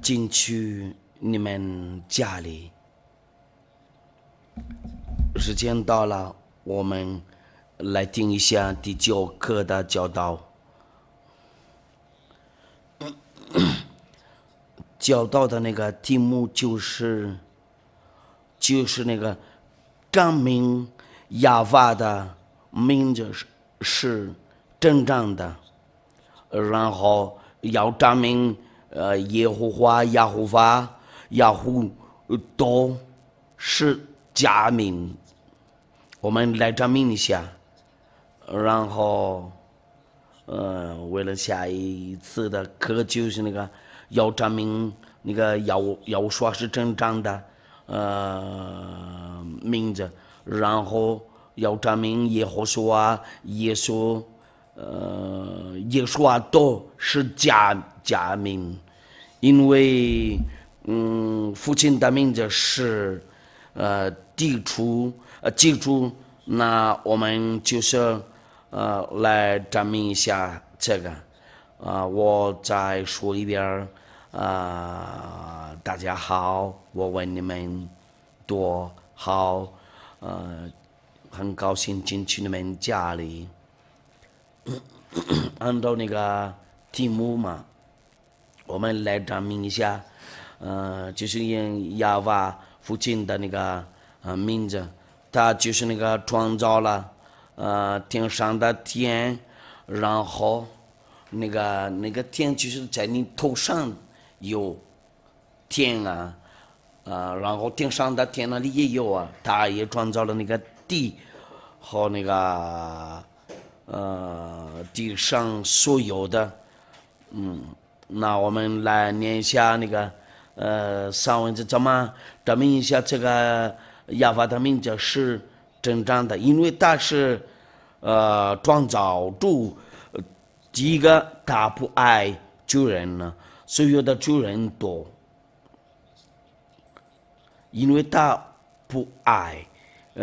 进去你们家里。时间到了，我们来听一下第9课的教导。教导的那个题目就是那个证明亚法的名字是正常的，然后要证明耶和华、亚胡法、亚胡都是假名。我们来证明一下，然后为了下一次的课就是那个要证明那个要说是正常的名字，然后要证明耶和华、耶稣都是假名，因为父亲的名字是记住，那我们就是来证明一下这个。我再说一遍大家好，我问你们多好，很高兴进去你们家里。按照那个题目嘛，我们来证明一下，就是用亚瓦父亲的那个名字，他就是那个创造了天上的天，然后那个天就是在你头上有天然后天上的天那里也有啊，他也创造了那个地和那个地上所有的，那我们来念一下那个上文字怎么证明一下这个亚法的名字是正常的，因为他是创造主，第一个他不爱主人呢，所有的主人都，因为他不爱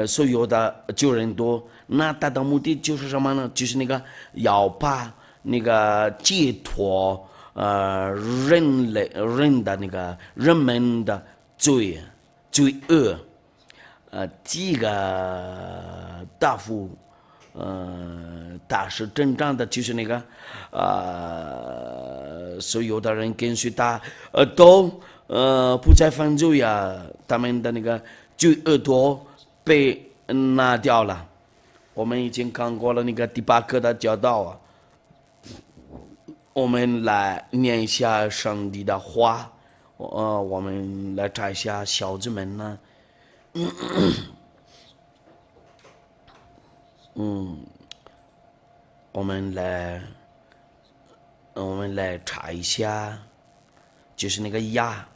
所有的主人多，那他的目的就是什么呢？就是那个要把那个解脱人们的罪恶，这个大夫他是正常的，就是那个所有的人跟随他都不再犯罪呀，他们的那个罪恶都被拿掉了。我们已经看过了那个第8课的教导啊，我们来念一下上帝的话，我们来查一下小子们呢，我们来查一下，就是那个呀，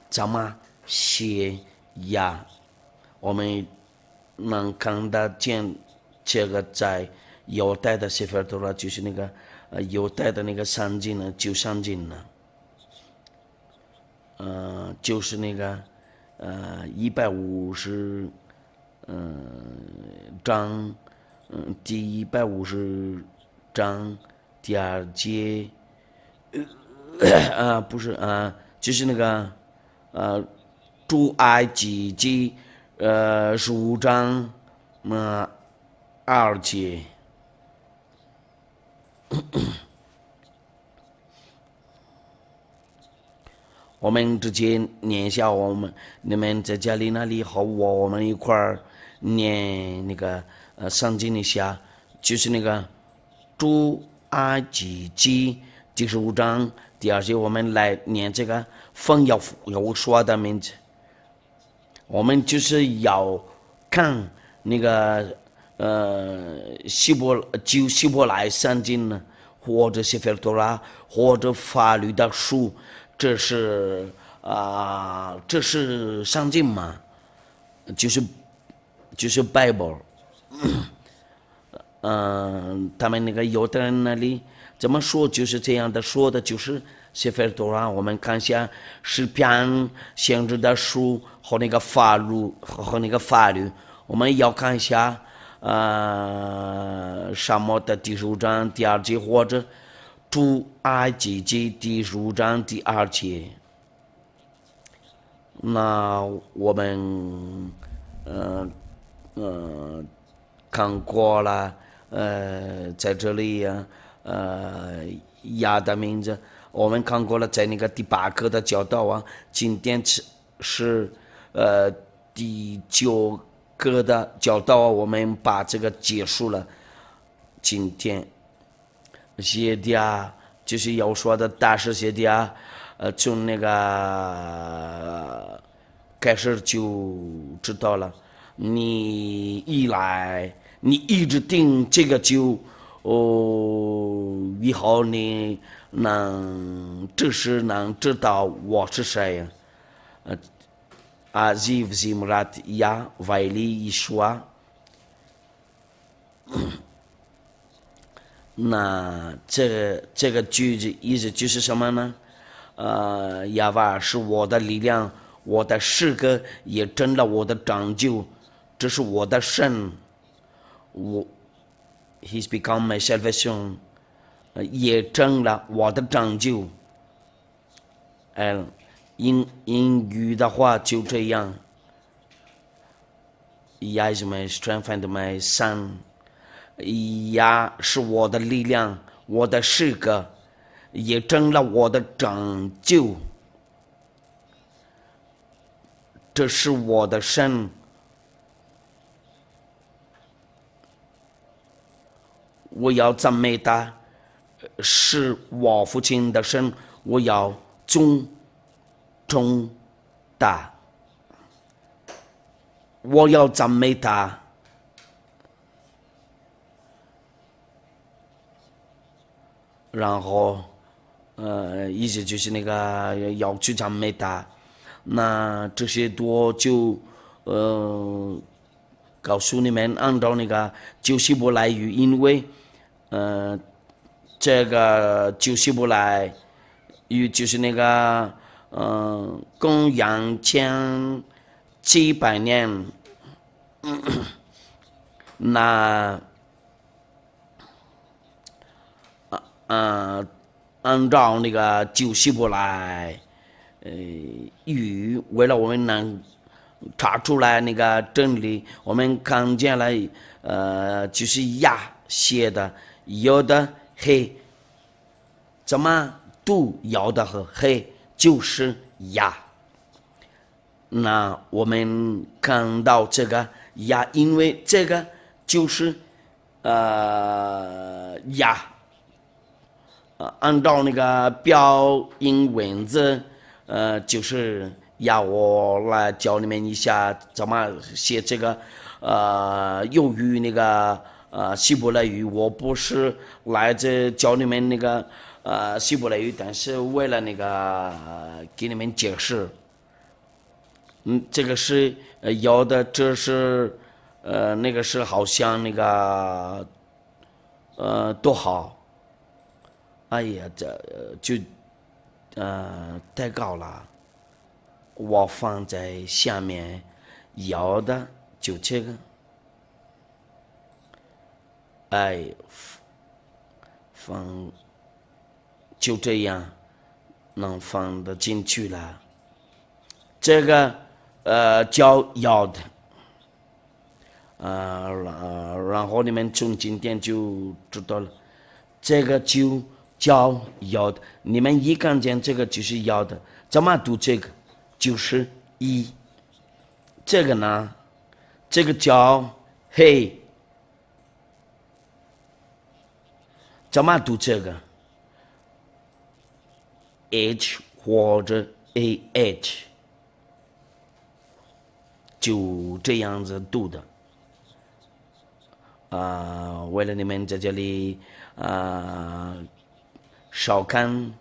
怎么写呀？我们能看得见这个在犹太的sefer Torah，就是那个犹太的那个圣经呢，旧圣经呢，就是那个150章，第150章第2节，不是就是那个出埃及记15章2节。我们直接念一下，你们在家里那里和我们一块儿念那个圣经一下，就是那个出埃及记第15章第2节，我们来念这个奉要说的名字。我们就是要看那个希伯来圣经呢，或者sefer Torah，或者法律的书，这是圣经嘛，就是 Bible。他们那个犹太人那里怎么说，就是这样的说的，就是sefer Torah。我们看一下诗篇先知的书和那个法律，我们要看一下沙漠的第15章第2节，或者出埃及记第5章第2节。那我们看过了，在这里亚的名字，我们看过了，在那个第8课的教导啊，今天是第9课的教导啊，我们把这个结束了。今天写的啊，就是要说的大师写的啊，从那个开始就知道了。你一直听这个就以后你这时能知道我是谁呀？Aziz Zimrat Ya Vaili Yeshua。那这个句子意思就是什么呢？亚瓦是我的力量，我的诗歌也成了我的拯救，这是我的神。He's become my salvation，也成了我的拯救。英语的话就这样。Yah is my strength and my son。Yah是我的力量，我的诗歌，也成了我的拯救。这是我的神。我要赞美他，是我父亲的神，我要尊重他，我要赞美他。然后，意思就是那个要去赞美他。那这些多就告诉你们，按照那个旧希伯来语，因为这个旧希伯来语就是那个公元1700年，那按照那个旧希伯来语，为了我们能查出来那个真理，我们看见了就是亚写的，有的黑，怎么读有的和黑就是亚。那我们看到这个亚，因为这个就是亚。按照那个标音文字，就是要我来教你们一下怎么写这个。由于那个希伯来语，我不是来这教你们那个希伯来语，但是为了那个给你们解释。这个是有的，这是那个是好像那个多好。哎呀，这就太高了，我放在下面，有的就这个，放就这样能放得进去了。这个叫要的，然后你们从今天就知道了，这个就叫要的，你们一看见这个就是要的，怎么读这个？就是一。这个呢，这个叫嘿，怎么读这个 ？H 或者 AH， 就这样子读的。为了你们在这里少看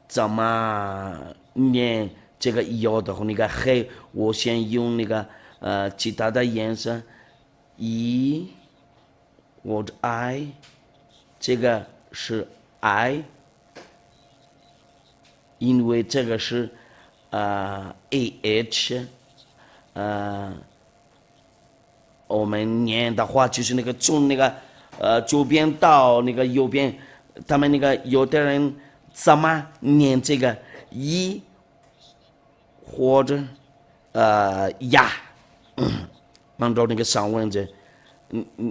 怎么念这个有的和那个黑，我先用那个其他的颜色，E 或者 I， 这个是 I， 因为这个是AH， 我们念的话就是那个从那个左边到那个右边他们那个有的人怎么念这个一或者呀，按照那个上文字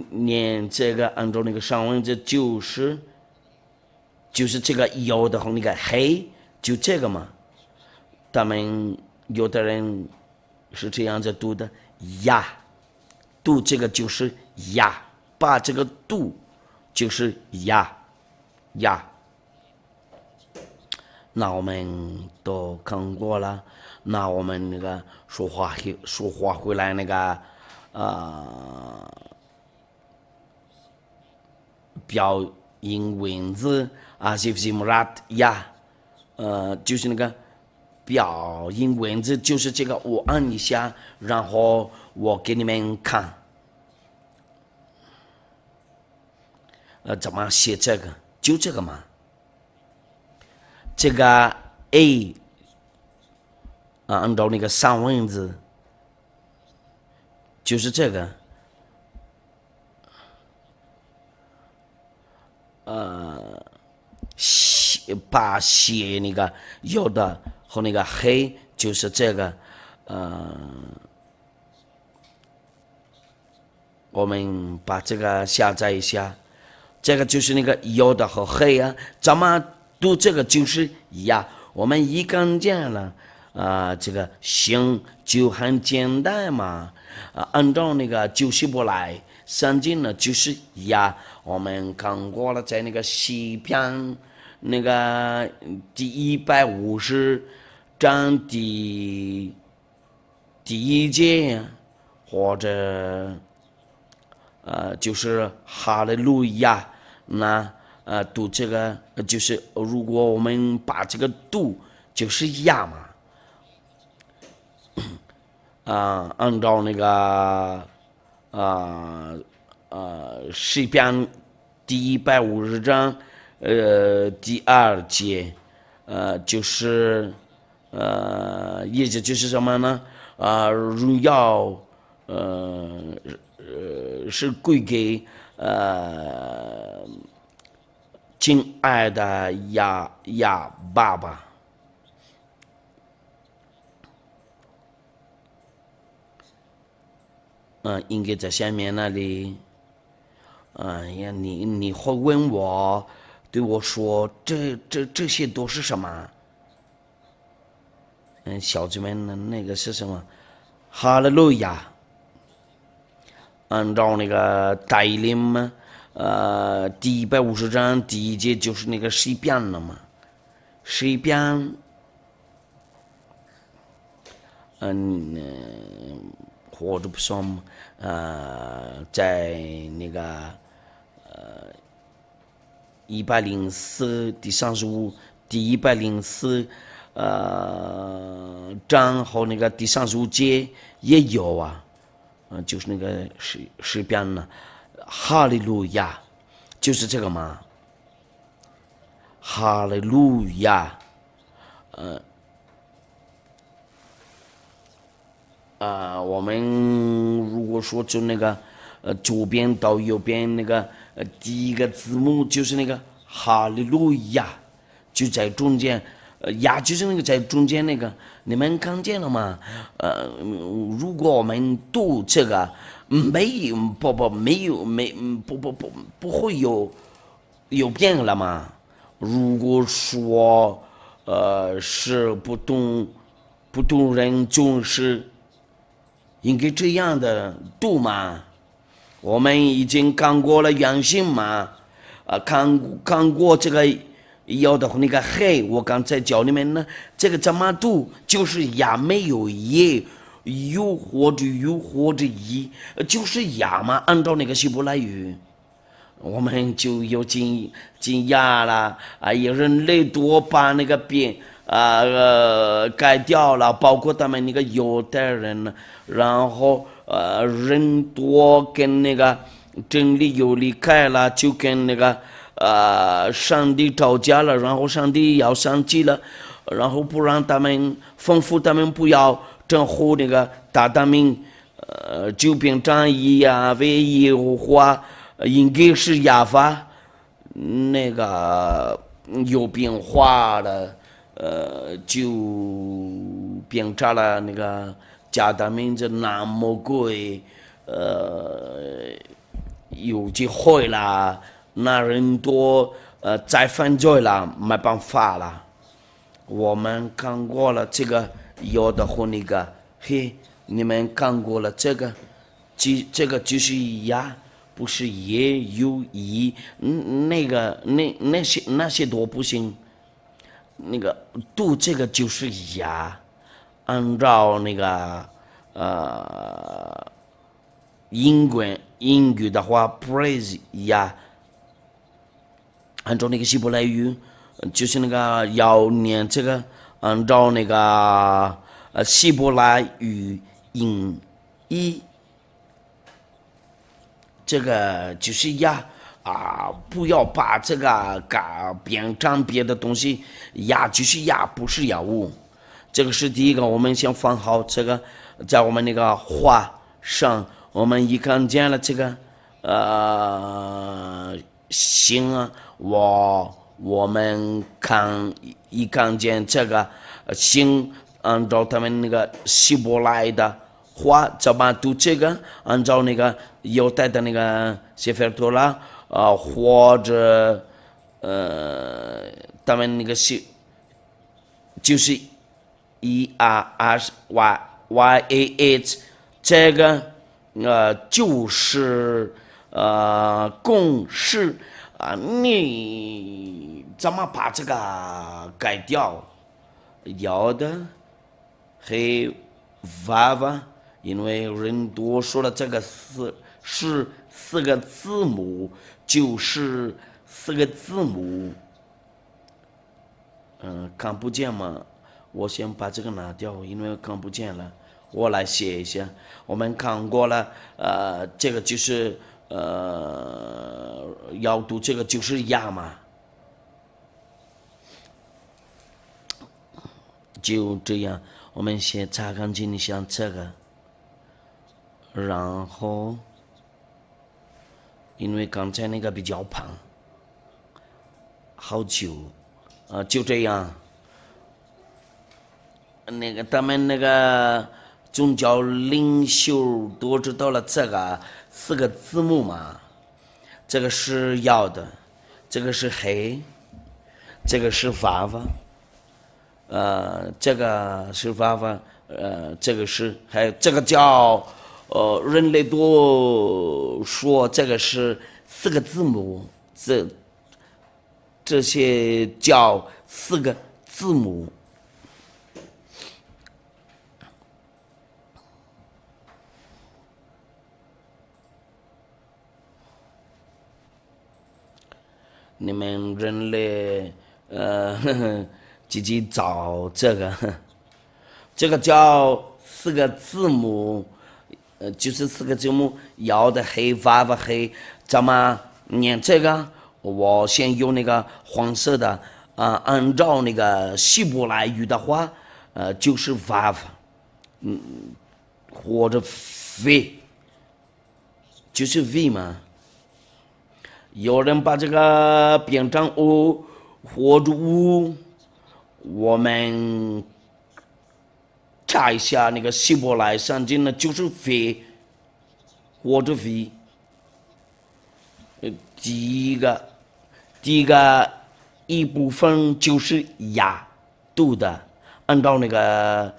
念这个，按照那个上文字就是这个有的和那个黑，就这个嘛。他们有的人是这样子读的呀，读这个就是呀，把这个读就是呀。那我们都看过了，那我们那个说话回来那个表音文字Azif呀，就是那个表音文字，就是这个，我按一下，然后我给你们看，怎么写这个？就这个嘛。这个 A 按照那个上文字，就是这个，把写那个有的和那个黑，就是这个，我们把这个下载一下，这个就是那个有的和黑啊，怎么读这个就是呀？我们一看见了这个行就很简单嘛，按照那个旧希伯来圣经呢就是呀，我们看过了，在那个诗篇那个第150章第1节，或者就是哈利路亚，那读这个就是如果我们把这个读就是呀嘛，按照那个诗篇第150章第2节，就是意思就是什么呢？荣耀是归给亲爱的呀爸爸。应该在下面那里。呀，你会问我，对我说，这些都是什么？小子们，那个是什么？哈利路亚。按照那个带领嘛，第150章第1节就是那个诗篇了嘛，诗篇，或者不说在那个104第35第104章和那个第35节也有啊。就是那个诗篇呢，哈利路亚，就是这个嘛，哈利路亚，我们如果说就那个左边到右边那个第一个字母就是那个哈利路亚，就在中间。呀，就是那个在中间那个，你们看见了吗？如果我们读这个，不会有变了吗？如果说是不懂人就是应该这样的读嘛？我们已经看过了原型嘛，看过这个。要的那个黑，我刚才教你们呢，这个怎么读？就是呀，没有耶，有或者一，就是呀嘛。按照那个希伯来语，我们就有惊讶了。人类多把那个变改掉了，包括他们那个犹太人，然后人多跟那个真理又离开了，就跟那个。上帝吵架了，然后上帝要生气了，然后不让他们吩咐他们不要正乎那个大大名，就凭仗义啊，为耶和华应该是亚法，那个有变化了，就变成了那个家的名字那么贵，有机会了，那人多，再犯罪了，没办法了。我们看过了这个有的和那个，嘿，你们看过了这个，这个就是呀，不是也有一，那些都不行，那个读这个就是呀，按照那个英语的话 praise 呀，按照那个希伯来语。就是那个要念这个，按照那个希伯来语音译，这个就是呀不要把这个变成别的东西，呀就是呀，不是呀物。这个是第一个，我们先放好这个，在我们那个画上，我们一看见了这个行啊，我们一看见这个行，按照他们那个希伯来的话，怎么读这个？按照那个犹太的那个谢菲托拉或者他们那个就是ERSYAH，这个就是公式。你怎么把这个改掉？有的黑娃娃，因为人多说了这个是四个字母，就是四个字母。看不见嘛？我先把这个拿掉，因为看不见了。我来写一下。我们看过了，这个就是要读这个就是呀嘛，就这样。我们先擦干净一下这个，然后因为刚才那个比较胖，好久就这样。那个他们那个宗教领袖都知道了这个四个字母嘛，这个是要的，这个是黑，这个是娃娃，这个是娃娃，这个是还有这个叫人类都说这个是四个字母，这些叫四个字母。你们人类自己找这个，这个叫四个字母，就是四个字母，要的黑娃娃黑，怎么念这个？我先用那个黄色的按照那个希伯来语的话，就是娃娃，或者 V， 就是 V 嘛。有人把这个变成 O 或者 U， 我们查一下那个希伯来圣经呢，就是 V 或者 V。第一个一部分就是呀读的，按照那个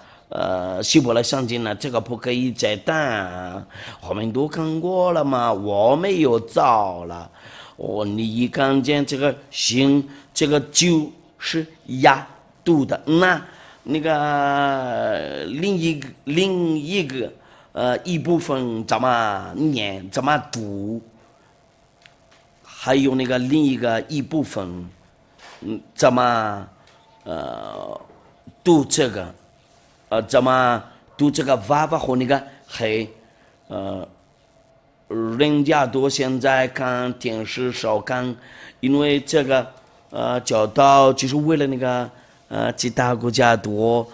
希伯来圣经呢，这个不可以再当，我们都看过了嘛，我没有造了。你一看见这个行，这个就是呀读的，那个另一个一部分怎么念怎么读，还有那个另一个一部分怎么读这个怎么读这个娃娃和那个黑人家都现在看电视少看，因为这个教导就是为了那个其他国家多，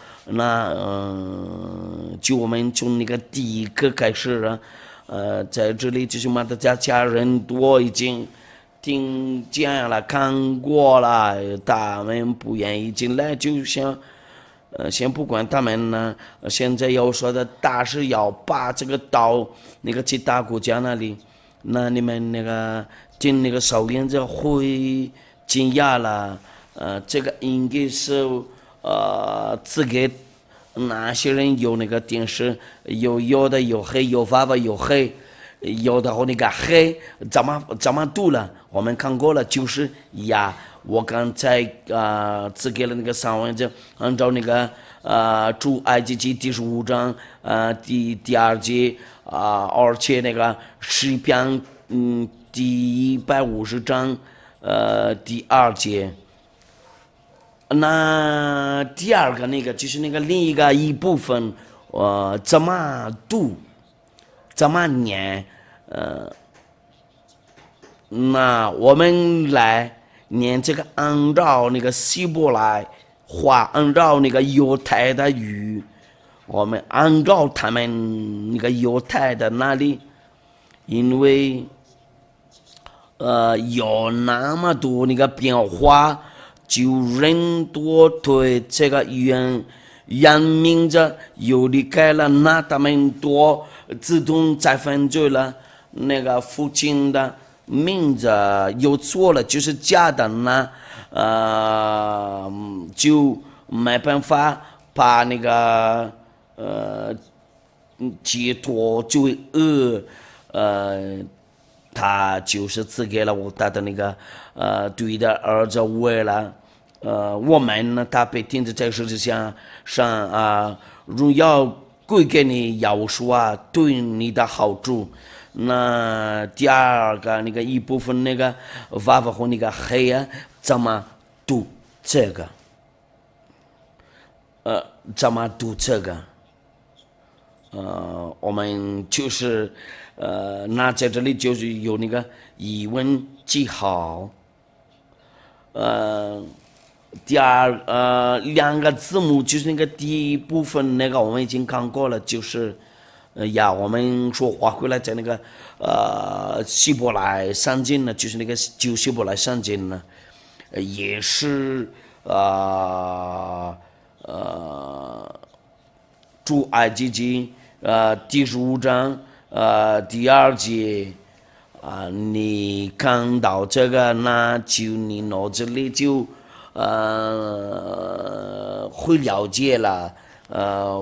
就我们从那个第一个开始了，在这里就是马达加人多已经听讲了看过了，他们不愿意进来，就想先不管他们呢，现在要说的大是要把这个到那个其他国家那里，那你们那个听那个少言者会惊讶了，这个应该是只给那些人有那个电视，有的有黑，有爸爸有黑。有的和那个黑怎么读了？我们看过了，就是呀。我刚才只给了那个三文字，按照那个出埃及记第15章第2节而且那个诗篇第150章第2节。那第二个那个就是那个另一个一部分，怎么读？怎么念？那我们来念这个，按照那个希伯来话，按照那个犹太的语，我们按照他们那个犹太的那里，因为有那么多那个变化，就人多对这个原名字又离开了，那他们多自动再犯罪了。那个父亲的名字又错了，就是假的呢，就没办法把那个解脱罪恶，他就是赐给了我他的那个对的儿子，为了我们呢，他被钉在这十字架上荣耀归给你，要说对你的好处。那第二个那个一部分那个娃娃和那个黑怎么读这个？怎么读这个？我们就是那在这里就是有那个疑问记号。第二两个字母就是那个第一部分那个我们已经看过了，就是我们说话回来在那个希伯来圣经呢，就是那个旧希伯来圣经呢，也是出埃及记第15章第2节你看到这个，那就你脑子里就会了解了。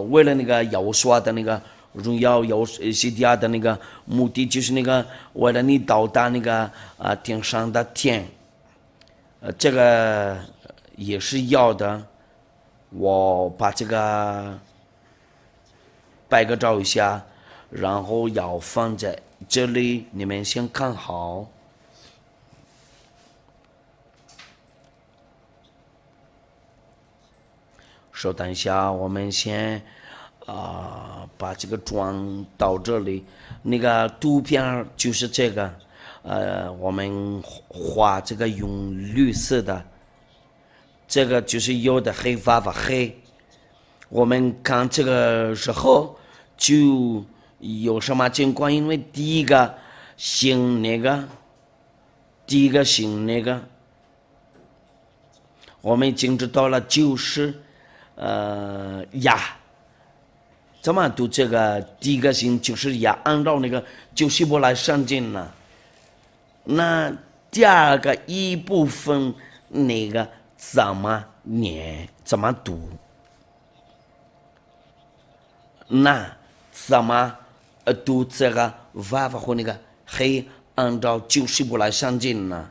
为了那个要说的那个荣耀西底亚的那个目的，就是那个为了你到达那个天上的天，这个也是要的。我把这个摆个照一下，然后要放在这里，你们先看好。稍等一下，我们先把这个装到这里。那个图片就是这个，我们画这个用绿色的，这个就是有的黑发黑。我们看这个时候就有什么情况？因为第一个姓那个，我们已经知道了，就是怎么读这个第一个姓就是按照那个就希伯来圣经呢。那第二个一部分那个怎么念怎么读？那怎么读这个娃娃和那个黑按照就希伯来圣经呢？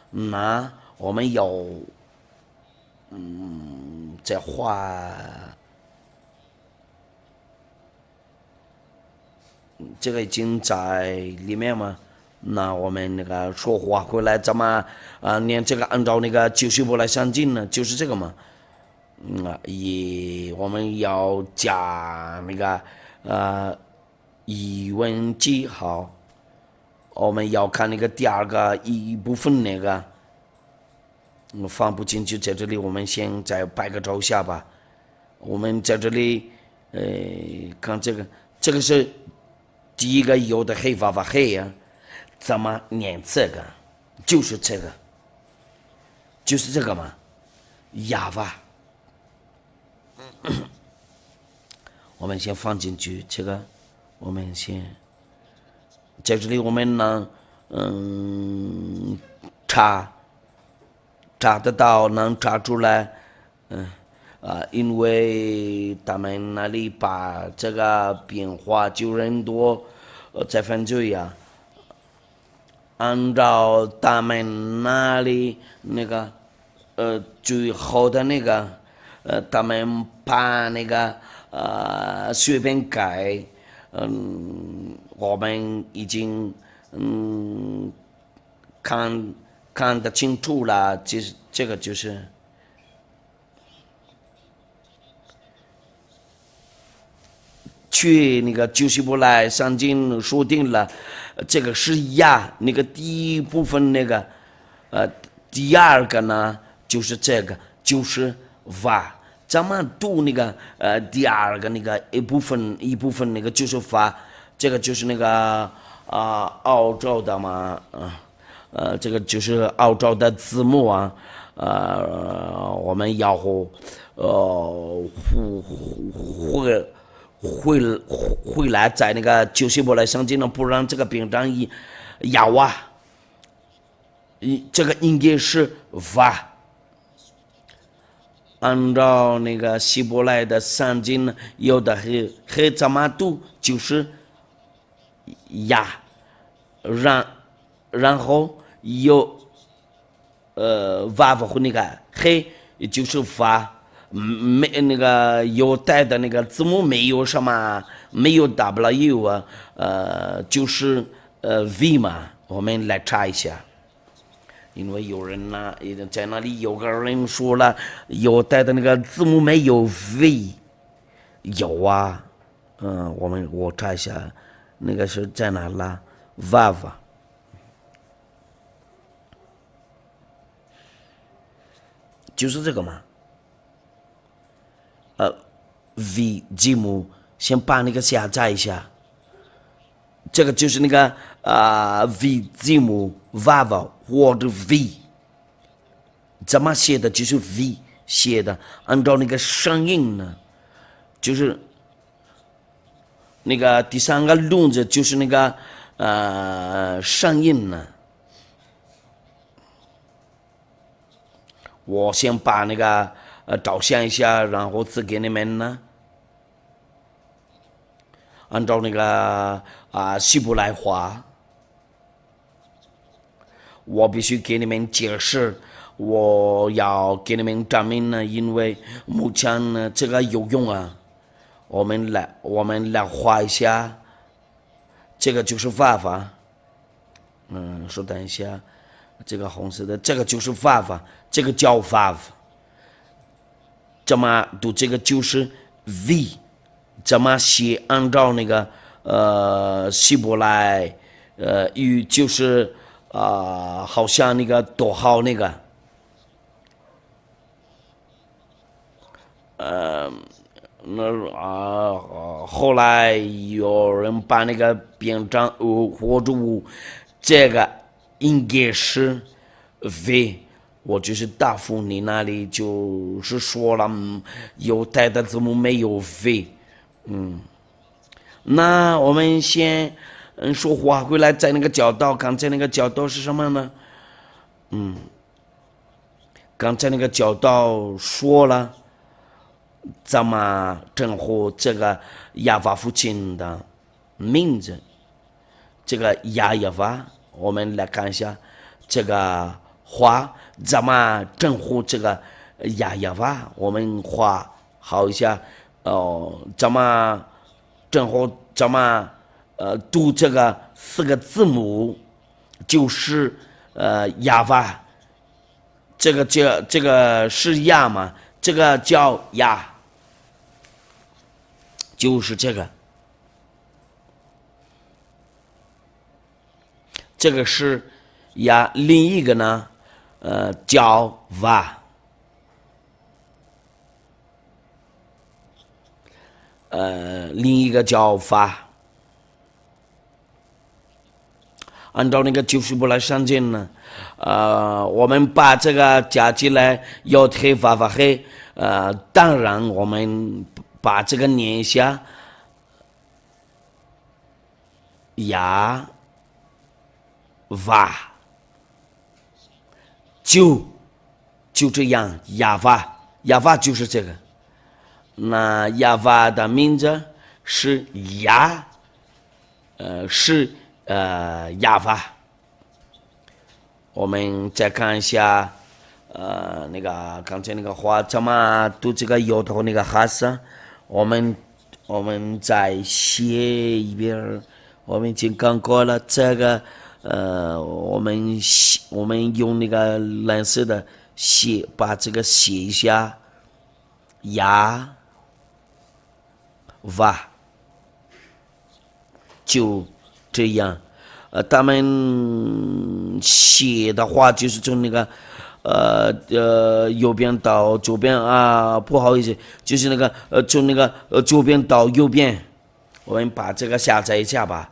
那我们要再画这个已经在里面嘛。那我们那个说话回来怎么念这个按照那个就希伯来圣经呢？就是这个嘛。我们要加那个疑问记号。我们要看那个第二个一部分那个放不进去，在这里我们先再摆个照下吧。我们在这里看这个是第一个有的黑发黑呀，怎么念这个？就是这个，就是这个嘛，哑巴。我们先放进去这个，我们先在这里我们能查得到，能查出来，因为他们那里把这个变化就很多，在犯罪啊，按照他们那里那个最后的那个他们把那个随便改，我们已经看得清楚了，这个就是去那个旧希伯来圣经说定了，这个是呀，那个第一部分那个，第二个呢就是这个就是va，咱们读那个第二个那个一部分那个就是va，这个就是那个澳洲的嘛，这个就是澳洲的字幕啊，我们要回来在那个旧希伯来圣经呢，不让这个篇章要啊，这个应该是 va， 按照那个希伯来的圣经呢，有的黑怎么读就是呀，然后有va 和那个黑就是 va。没那个有带的那个字母没有什么，没有 W 啊，就是V 嘛，我们来查一下，因为有人呢，在那里有个人说了，有带的那个字母没有 V， 有啊，我查一下，那个是在哪啦 ？Vav， 就是这个嘛。V 字母，先把那个下载一下。这个就是那个V 字母 Vav 或者 V， 怎么写的？就是 V 写的，按照那个声音呢，就是那个第三个轮子就是那个声音呢。我先把那个照相一下，然后赐给你们呢。按照那个希伯来话，我必须给你们解释，我要给你们证明呢，因为目前呢这个有用啊。我们来画一下，这个就是方法。稍等一下，这个红色的这个就是方法，这个叫方法。怎么读这个就是 V， 怎么写？按照那个希伯来语就是好像那个逗号那个后来有人把那个编章或者这个应该是 V。我就是答复你那里就是说了，有带的字母没有 V， 那我们先说话回来，在那个教导，刚才那个教导是什么呢？刚才那个教导说了，怎么称呼这个亚法父亲的名字？这个亚法，我们来看一下这个话怎么称呼这个亚法？我们画好一下，怎么称呼？怎么读这个4个字母？就是亚法。这个是亚嘛？这个叫亚，就是这个。这个是亚，另一个呢，叫瓦，另一个叫法。按照那个90部来上经呢，我们把这个加起来要黑发发黑，当然我们把这个念一下，呀哇，就这样，呀哇就是这个。那呀哇的名字是呀，呀哇。我们再看一下，那个刚才那个话怎么读这个摇头那个哈斯，我们再写一遍。我们已经讲过了这个，我们用那个蓝色的写，把这个写一下，呀哇，就这样。他们写的话就是从那个右边到左边啊，不好意思，就是那个从那个左边到右边，我们把这个下载一下吧。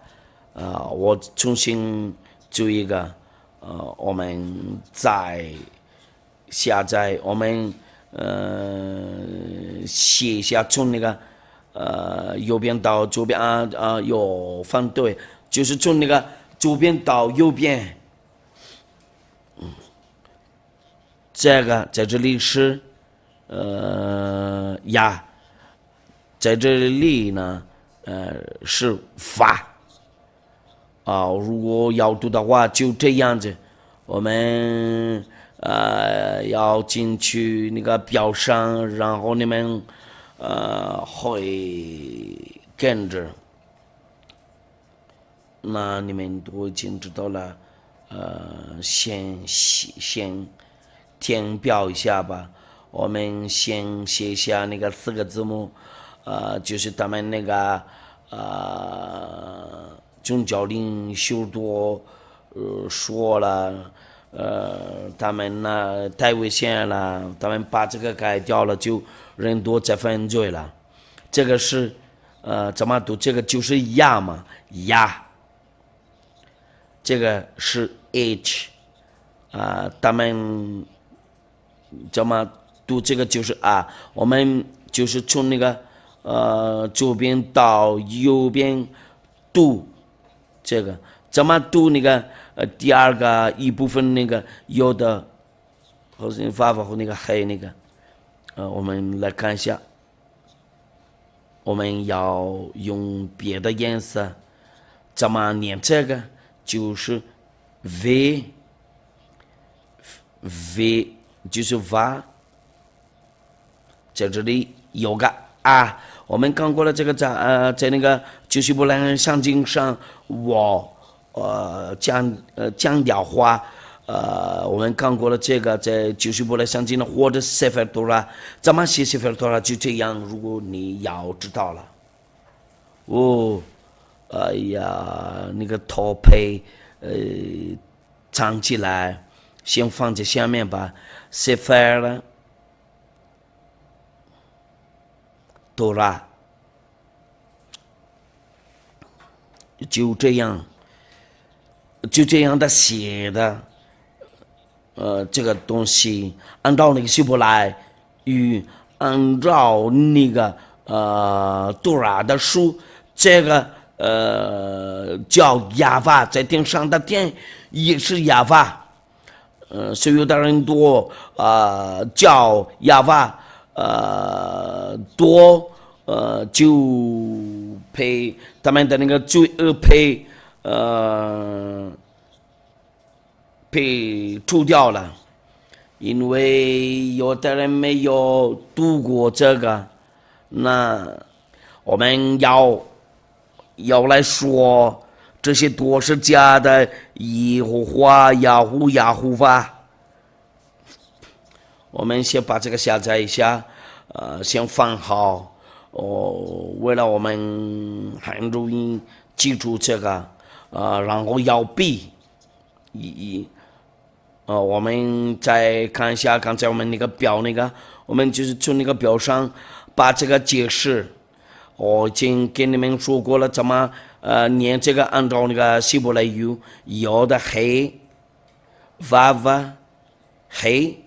我重新做一个，我们再下载，我们写一下从那个右边到左边有反对，就是从那个左边到右边，这个在这里是呀，在这里呢是发。如果要读的话就这样子，我们要进去那个表上，然后你们会跟着，那你们都已经知道了。先填表一下吧。我们先写下那个4个字母，就是他们那个宗教领袖都说了，他们呢太危险了，他们把这个改掉了，就人多再犯罪了。这个是怎么读？这个就是呀嘛，呀。这个是 H，他们怎么读？这个就是我们就是从那个左边到右边读。这个怎么读那个第二个一部分那个有的和声发和那个黑那个，我们来看一下。我们要用别的颜色怎么念这个？就是 V 就是哇，在这里有个我们讲过了，这个在那个90部来上经上，我讲调话，我们讲过了这个在90部来上经的或者塞弗多拉，怎么写塞弗多拉就这样，如果你要知道了。哎呀，那个头配藏起来，先放在下面吧。塞弗了，多拉，就这样的写的。这个东西按照那个希伯来语，按照那个多拉的书，这个叫亚法，在天上的天也是亚法。所以有的人多叫亚法多就被他们的那个罪恶被除掉了，因为有的人没有读过这个，那我们要来说这些都是假的，耶和华雅虎法。我们先把这个下载一下，先放好，为了我们很容易记住这个，然后要背。我们再看一下刚才我们那个表我们就是从那个表上把这个解释。我已经跟你们说过了，怎么念这个按照那个希伯来语，有的黑、娃娃、黑，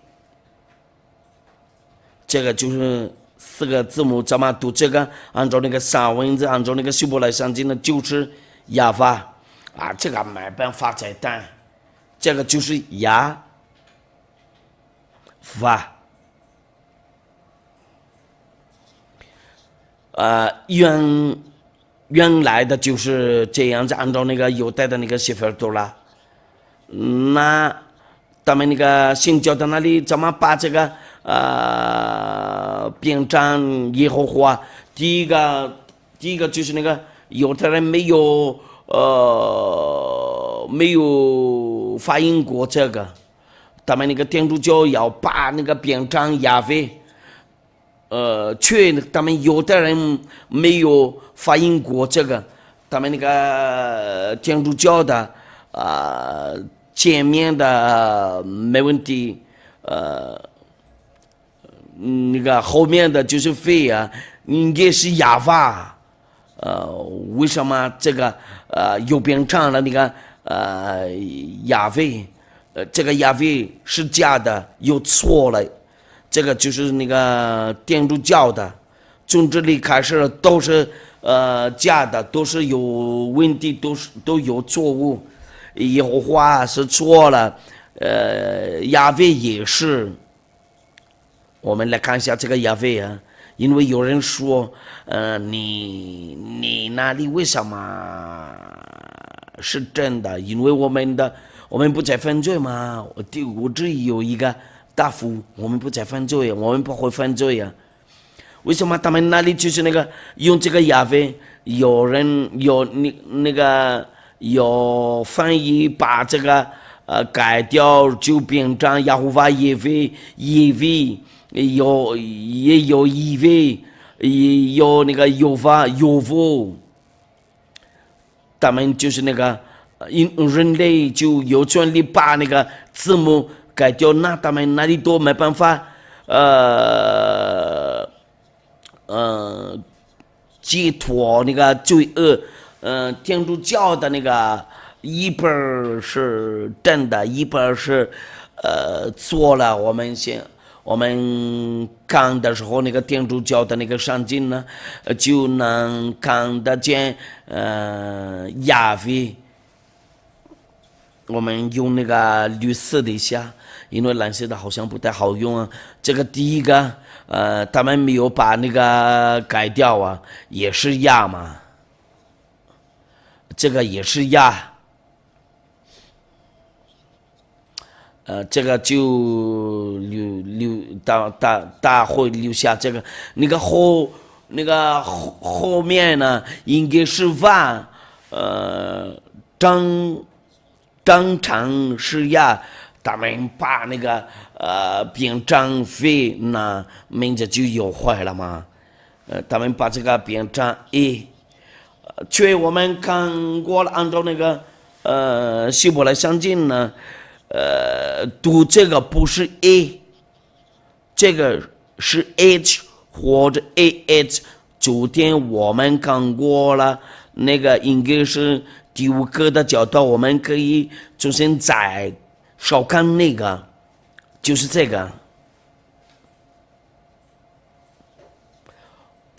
这个就是4个字母，怎么读这个？按照那个三文字，按照那个希伯来圣经呢，就是亚娃啊，这个没办法再单，这个就是亚娃。原来的就是这样子，按照那个犹太的那个写法读了。那他们那个新教的那里怎么把这个变成耶和华？第一个就是那个犹太人没有发音过这个，他们那个天主教要把那个变成亚威。却他们犹太人没有发音过这个，他们那个天主教的前面的没问题，那个后面的就是非啊，应该是亚娃，为什么这个又变成了那个亚威？这个亚威是假的，又错了。这个就是那个天主教的，从这里开始都是假的，都是有问题，都有错误。耶和华是错了，亚威也是。我们来看一下这个亚威啊，因为有人说，你那里为什么是真的？因为我们不在犯罪嘛，我这里有一个。大夫，我们不再犯罪，我们不会犯罪呀。为什么他们那里就是那个用这个亚威？有人有那个有翻译把这个改掉，就变成亚胡法耶威，也有以为，也有那个有法有夫，他们就是那个人类就有权利把那个字母。改掉，那他们那里都没办法，解脱那个罪恶。天主教的那个一半是真的，一半是错了。我们看的时候，那个天主教的那个圣经呢，就能看得见亚威。我们用那个绿色的一下，因为蓝色的好像不太好用啊。这个第一个，他们没有把那个改掉啊，也是亚嘛，这个也是亚，这个就大会留下这个那个后面呢，应该是万，正常是亚，他们把那个变成非，那名字就有坏了嘛。他们把这个变成 A， 却我们看过了，按照那个希伯来圣经呢，读这个不是 A， 这个是 H 或者 AH。昨天我们看过了，那个应该是。第5个的角度，我们可以重新再少看那个，就是这个。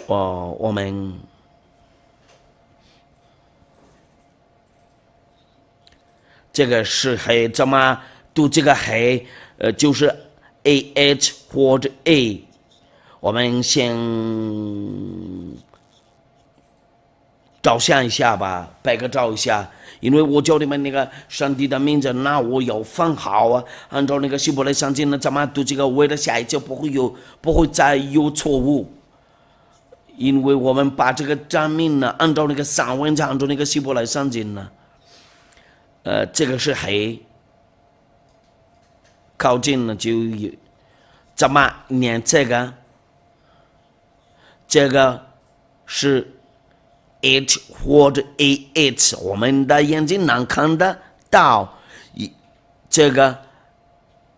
我们这个是黑，怎么读这个黑？就是 AH 或者 A。我们先照相一下吧，拍个照一下，因为我叫你们那个上帝的名字，那我要放好啊，按照那个希伯来圣经呢，怎么读这个，为了下一次不会再有错误，因为我们把这个证明呢，按照那个散文，按照那个希伯来圣经呢，这个是黑，靠近了就有，怎么念这个？这个是。H 或者 AH， 我们的眼睛能看得到，这个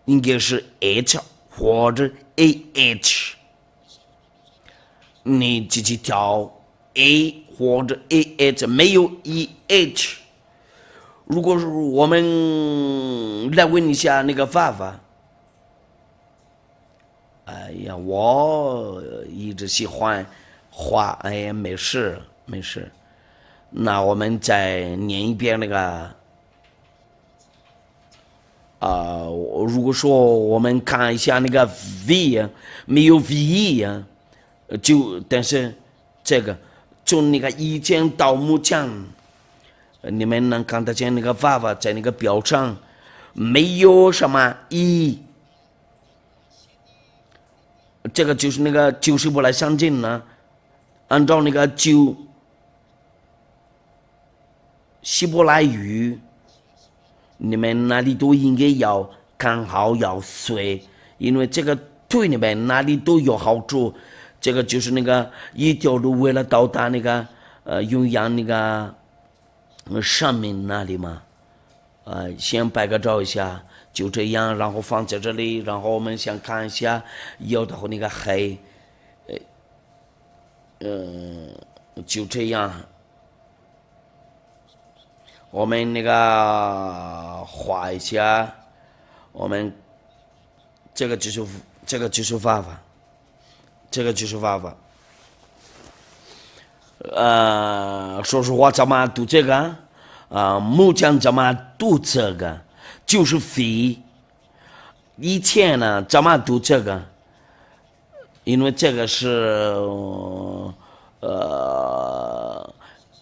应该是 H 或者 AH。你自己挑 a 或者 ah， 没有 eh。如果是我们来问一下那个爸爸，哎呀，我一直喜欢画，哎呀，没事没事。那我们再念一遍那个如果说我们看一下那个 v 没有 ve 呀，但是这个从那个一剑到木匠，你们能看得见那个爸爸在那个表上没有什么一，这个就是那个就是不来相近呢，按照那个希伯来语。你们哪里都应该要看好要随，因为这个对你们哪里都有好处。这个就是那个一条路为了到达那个永阳那个上面那里嘛，先拍个照一下，就这样，然后放在这里，然后我们先看一下有的和那个黑，就这样。我们那个画一下，我们这个就是方法，这个就是方法。说实话，怎么读这个？木匠怎么读这个？就是非。以前呢，怎么读这个？因为这个是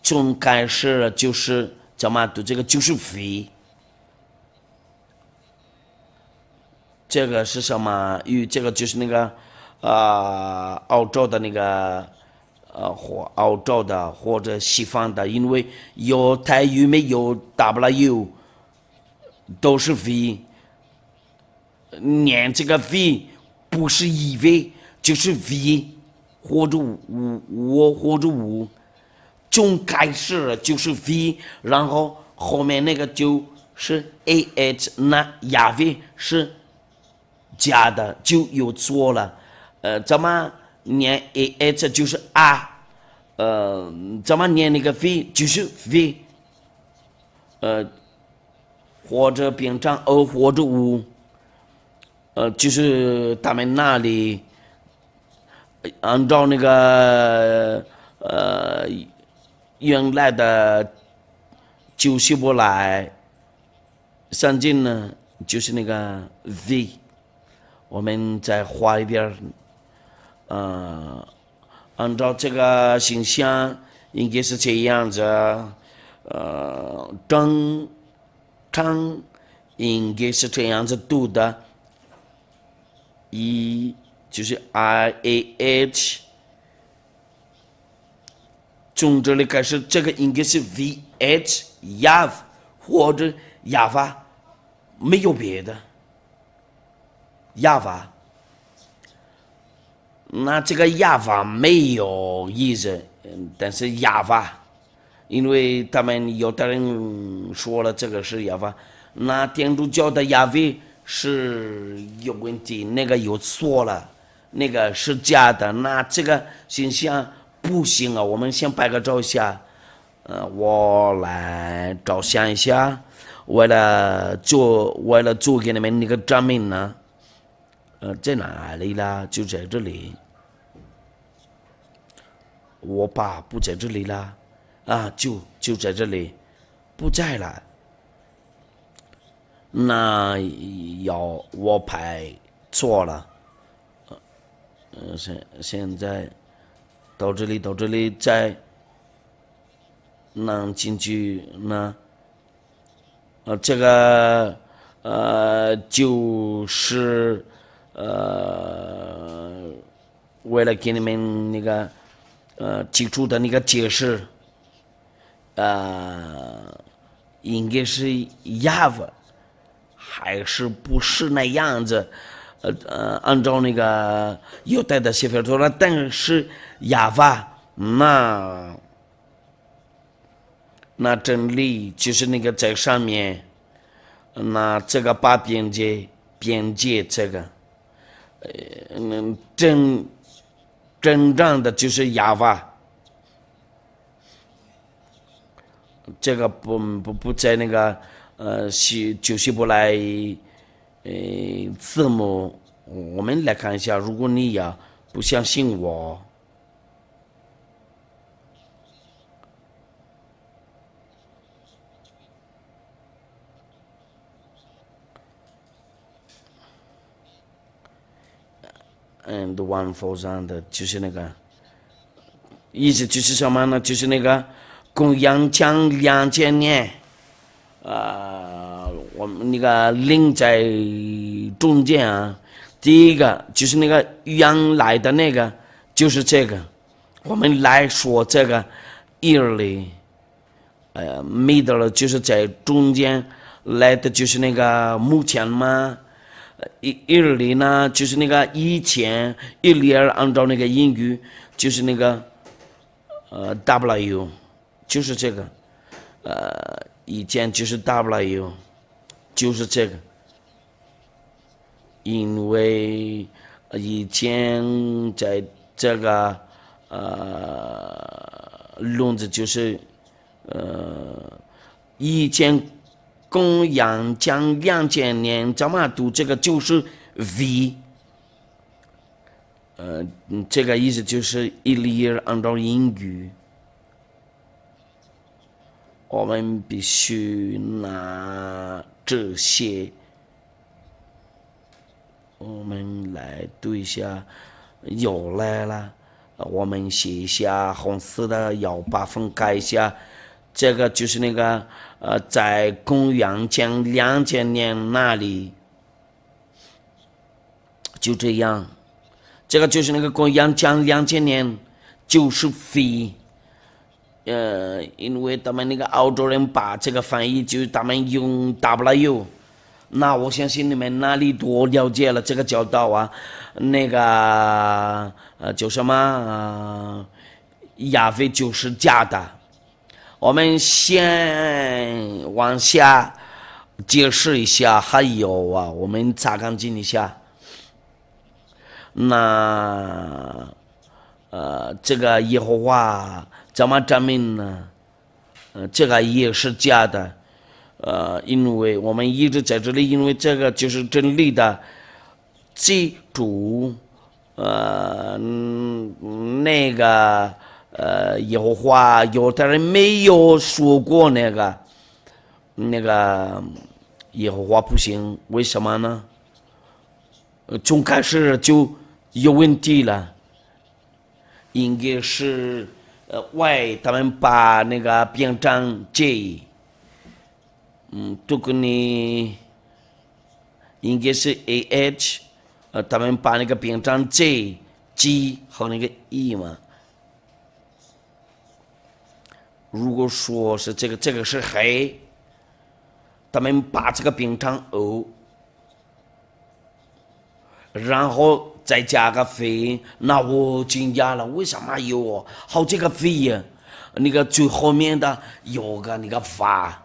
从开始就是。怎么读这个就是非，这个是什么语？这个就是那个澳洲的那个或澳洲的或者西方的，因为有台语没有 W， 都是非。念这个非不是以为就是非或者我或者无。从开始就是 v， 然后后面那个就是 ah， 那亚维是假的，就有错了。怎么念 ah 就是啊，怎么念那个 v 就是 v， 或者变成2或者5，就是他们那里按照那个原来的旧希伯来圣经呢，就是那个 v， 我们再画一遍，按照这个形象应该是这样子，正常应该是这样子读的，就是 IAH。从这里开始，这个应该是 VH Yav 或者 Yava， 没有别的 Yava。那这个 Yava 没有意思，但是 Yava， 因为他们有的人说了这个是 Yava， 那天主教的 Yahweh 是有问题，那个有错了，那个是假的，那这个形象。不行啊，我们先拍个照一下。我来照相一下，为了做给你们那个证明呢。在哪里啦？就在这里。我爸不在这里啦，就在这里，不在了。那我拍错了。现在。到这里再能进去呢？这个就是为了给你们那个基础的那个解释，应该是 Yav， 还是不是那样子？按照那个犹太的写法说了，但是亚法那真理就是那个在上面，那这个把边界这个，真正的就是亚法，这个不在那个希伯来字母，我们来看一下，如果你呀不相信我。And one falls on 的就是那个意思就是什么呢？就是那个公羊将2000年，我们那个灵在中间啊。第一个就是那个羊来的那个，就是这个。我们来说这个 early， middle 就是在中间来的，就是那个目前嘛。early 呢，就是那个以前 earlier 按照那个英语就是那个W， 就是这个以前就是 W， 就是这个，因为以前在这个轮子就是以前。公羊将2000年，怎么读这个就是 V， 这个意思就是 earlier 按照英语，我们必须拿这些，我们来读一下，又来了，我们写一下红色的，要把分开一下。这个就是那个在公元前2000年那里，就这样。这个就是那个公元前2000年，就是非，因为他们那个澳洲人把这个翻译，就是他们用 W。那我相信你们哪里多了解了这个教导啊？那个叫什么？亚非就是假的。我们先往下解释一下，还有啊，我们擦干净一下。那这个耶和华怎么证明呢？这个也是假的。因为我们一直在这里，因为这个就是真理的基础。那个。耶和华有的人没有说过那个耶和华不行，为什么呢？从开始就有问题了，应该是他们把那个编章 J， 都跟你应该是 AH， 他们把那个编章 G 和那个 E 嘛。如果说是这个是黑，他们把这个变成 O， 然后再加个非，那我惊讶了，为什么有好几个非呀？那个最后面的有个那个发，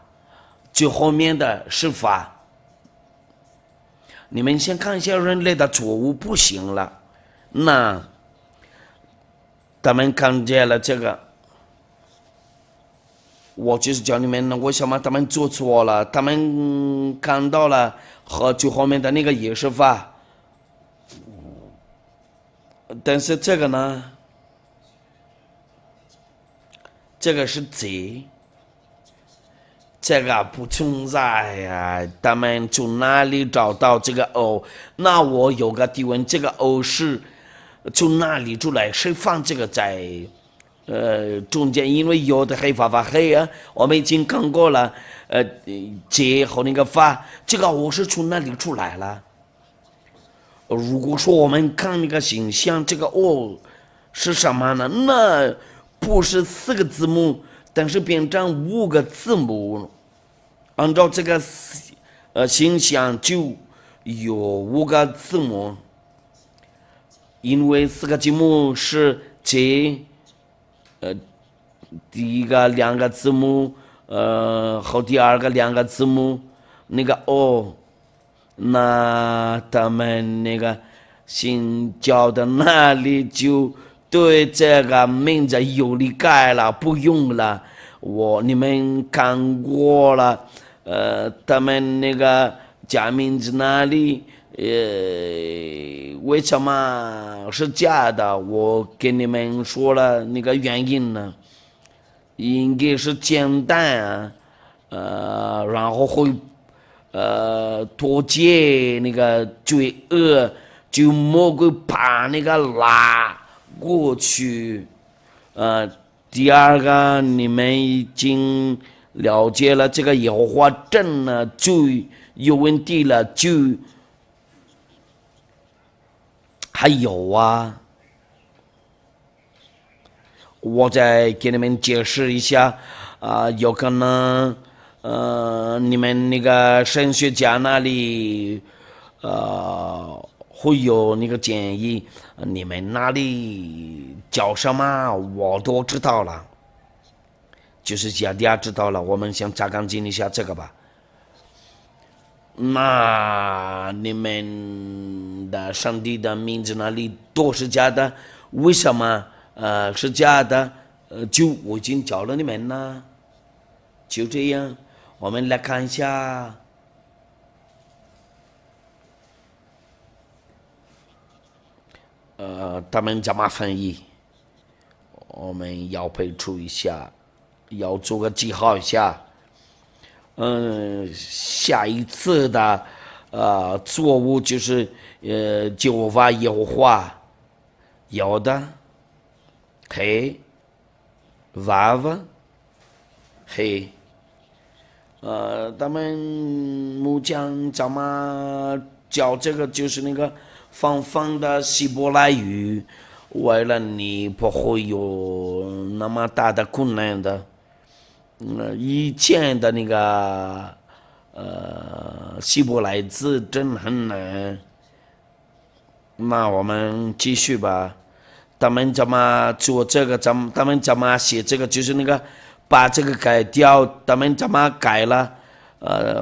最后面的是发。你们先看一下人类的错误不行了，那他们看见了这个。我就是教你们为什么他们做错了，他们看到了和最后面的那个也是发，但是这个呢，这个是 Z， 这个不存在呀，他们从哪里找到这个 O？ 那我有个提问，这个 O 是从哪里出来？谁放这个在？中间因为有的黑发黑啊，我们已经看过了。结和那个发，这个我是从哪里出来了？如果说我们看那个形象，这个是什么呢？那不是4个字母，但是变成5个字母。按照这个形象就有5个字母，因为4个字母是 J。第一个2个字母，和第二个2个字母，那个 O， 那他们那个新教的那里就对这个名字有理解了，不用了。你们看过了，他们那个假名字那里，为什么是假的？我给你们说了那个原因呢，应该是简单啊，然后会脱解那个罪恶，就魔鬼把那个拉过去。第二个，你们已经了解了这个耶和华真的就有问题了，就还有啊，我再给你们解释一下有可能你们那个神学家那里会有那个建议，你们那里叫什么我都知道了，就是大家知道了，我们先查干净一下这个吧。那你们的上帝的名字那里都是假的，为什么是假的？就我已经教了你们了，就这样，我们来看一下。他们怎么翻译？我们要备注一下，要做个记号一下。下一次的作物就是就把油画有的黑娃娃黑他们木匠怎么教这个就是那个方方的希伯来语，为了你不会有那么大的困难的。以前的那个希伯来字真很难。那我们继续吧。他们怎么做这个？他们怎么写这个？就是那个把这个改掉，他们怎么改了？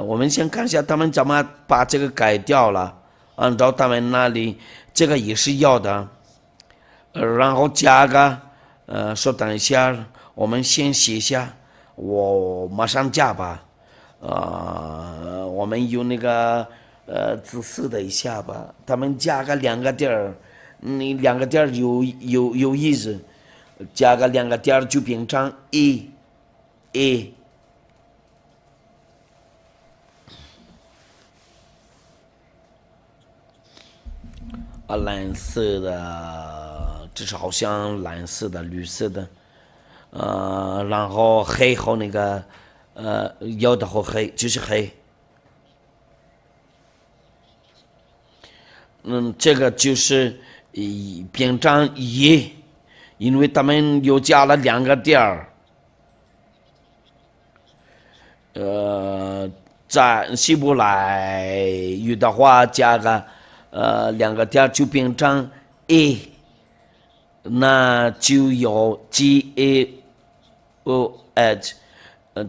我们先看一下他们怎么把这个改掉了。按照他们那里，这个也是要的。然后加个稍等一下，我们先写一下。我马上加吧，我们用那个仔细的一下吧，他们加个两个点儿，你两个点儿有意思，加个两个点儿就变成一，蓝色的，这是好像蓝色的、绿色的。然后黑和那个有的和黑就是黑，这个就是变成一，因为他们又加了两个点儿，在希伯来语的话加个两个点就变成 a， 那就有 GAOH，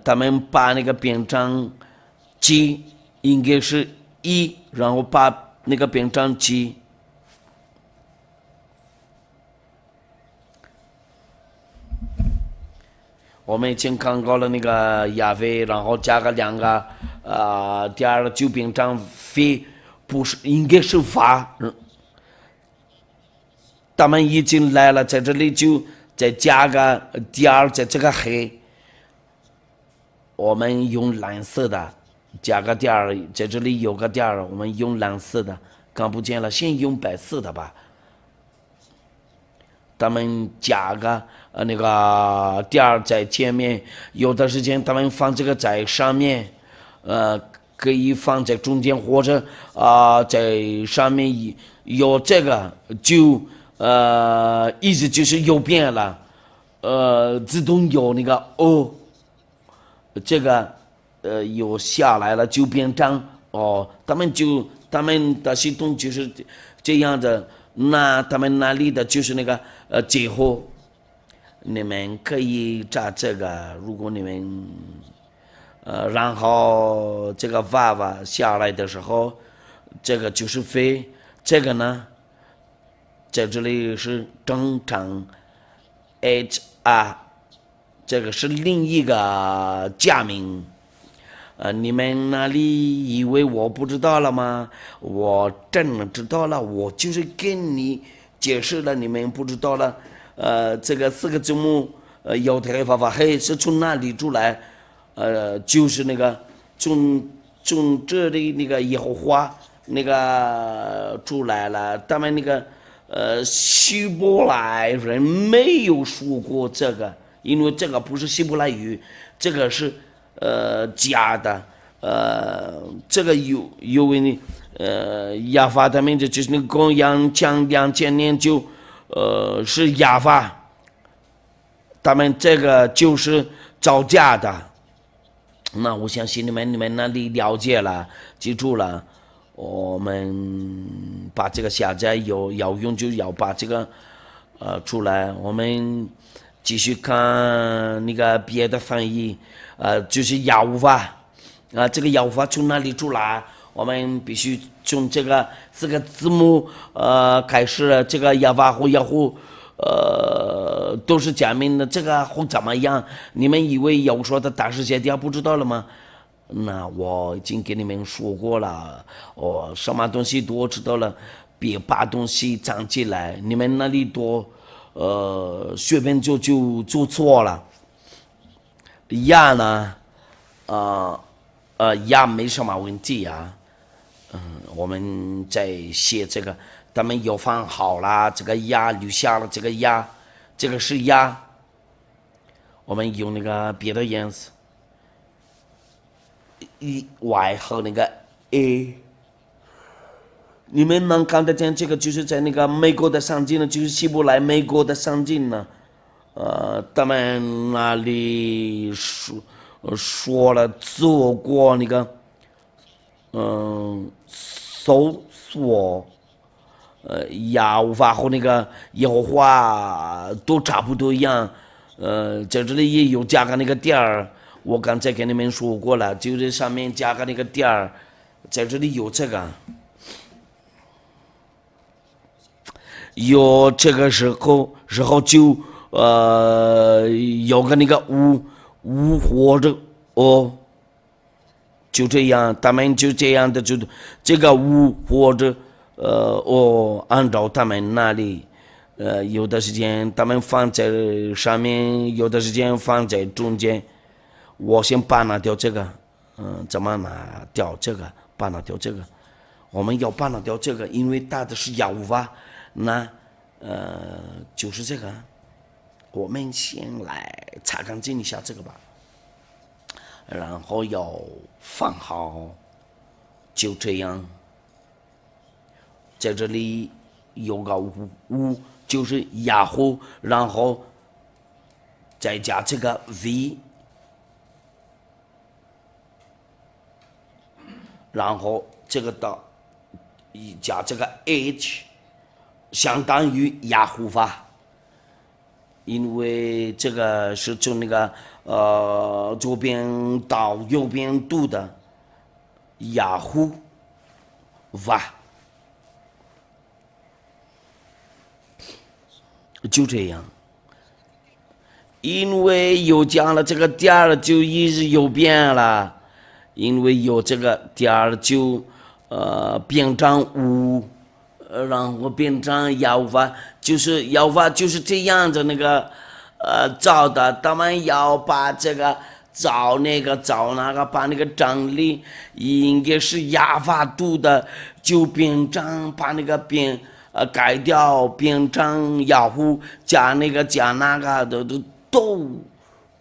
他们把那个变成 G， 应该是一，然后把那个变成 G。我们已经看过了那个亚非，然后加个两个点儿就变成非，不是应该是法。他们已经来了，在这里就再加个点儿，在这个黑，我们用蓝色的加个点儿，在这里有个点儿，我们用蓝色的，看不见了，先用白色的吧。他们加个那个点儿在前面，有的时间他们放这个在上面，可以放在中间或者在上面有这个就意思就是右边了，自动有那个哦，这个有下来了就变成他们的系统就是这样的。那他们那里的就是那个最后，你们可以查这个，如果你们然后这个娃娃下来的时候，这个就是飞，这个呢，在这里是正常 HR，这个是另一个假名。你们那里以为我不知道了吗？我真的知道了，我就是跟你解释了，你们不知道了。这个4个字母，摇头发发黑是从哪里出来？就是那个从这里那个耶和华那个出来了。他们那个希伯来人没有说过这个，因为这个不是希伯来语，这个是假的。这个有为呢，亚法的名字就是那个公羊将2000年是亚法，他们这个就是造假的。那我相信你们那里了解了，记住了。我们把这个下载要用就要把这个出来。我们继续看那个别的翻译，就是亚乌法。这个亚乌法从哪里出来？我们必须从这个4个字母开始。这个亚法和亚胡都是假名的，这个会怎么样？你们以为有说的大师姐弟不知道了吗？那我已经给你们说过了，什么东西都知道了，别把东西藏起来。你们那里多随便就做错了。呀呢，呀没什么问题啊。我们在写这个，他们又放好了，这个呀留下了，这个呀，这个是呀。我们用那个别的颜色。Y 和那个 A， 你们能看得见这个就是在那个美国的上镜呢，就是希伯来美国的上镜呢。他们那里说了做过那个搜索，亚无法和那个耶和华都差不多一样。在这里也有加个那个点儿。我刚才跟你们说过了，就是上面加个那个点儿，在这里有这个，有这个时候就有个那个五或者就这样，他们就这样的，就这个五或者按照他们那里，有的时间他们放在上面，有的时间放在中间。我先把拿掉这个，怎么拿掉这个？把拿掉这个，我们要把拿掉这个，因为大的是亚无法，那就是这个。我们先来擦干净一下这个吧，然后要放好，就这样。在这里有个五，就是雅虎，然后再加这个 V。然后这个的加这个 H， 相当于雅虎法，因为这个是从那个左边到右边读的雅虎法，就这样。因为又加了这个点儿，就一直又变了。因为有这个点儿就变成5，然后变成摇法，就是摇法就是这样的那个找的，他们要把这个找那个把那个整理，应该是压法读的，就变成把那个改掉，变成雅虎加那个加那个的都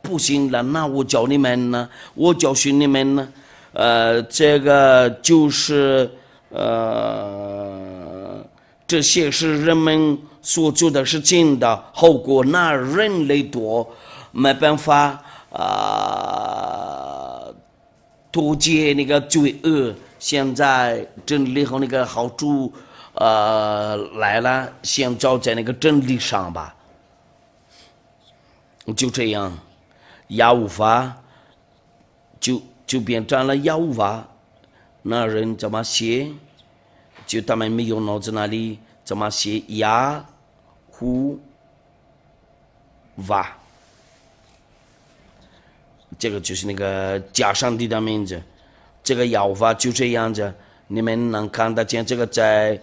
不行了。那我教你们呢，我教训你们呢。这个就是这些是人们所做的事情的后果，那人类多没办法脱解那个罪恶。现在真理和那个好处来了，先照在那个真理上吧。就这样，亚无法就变成了亚无法，那人怎么写？就他们没有脑子那里怎么写亚胡法？这个就是那个假上帝的名字。这个要法就这样子，你们能看得见这个在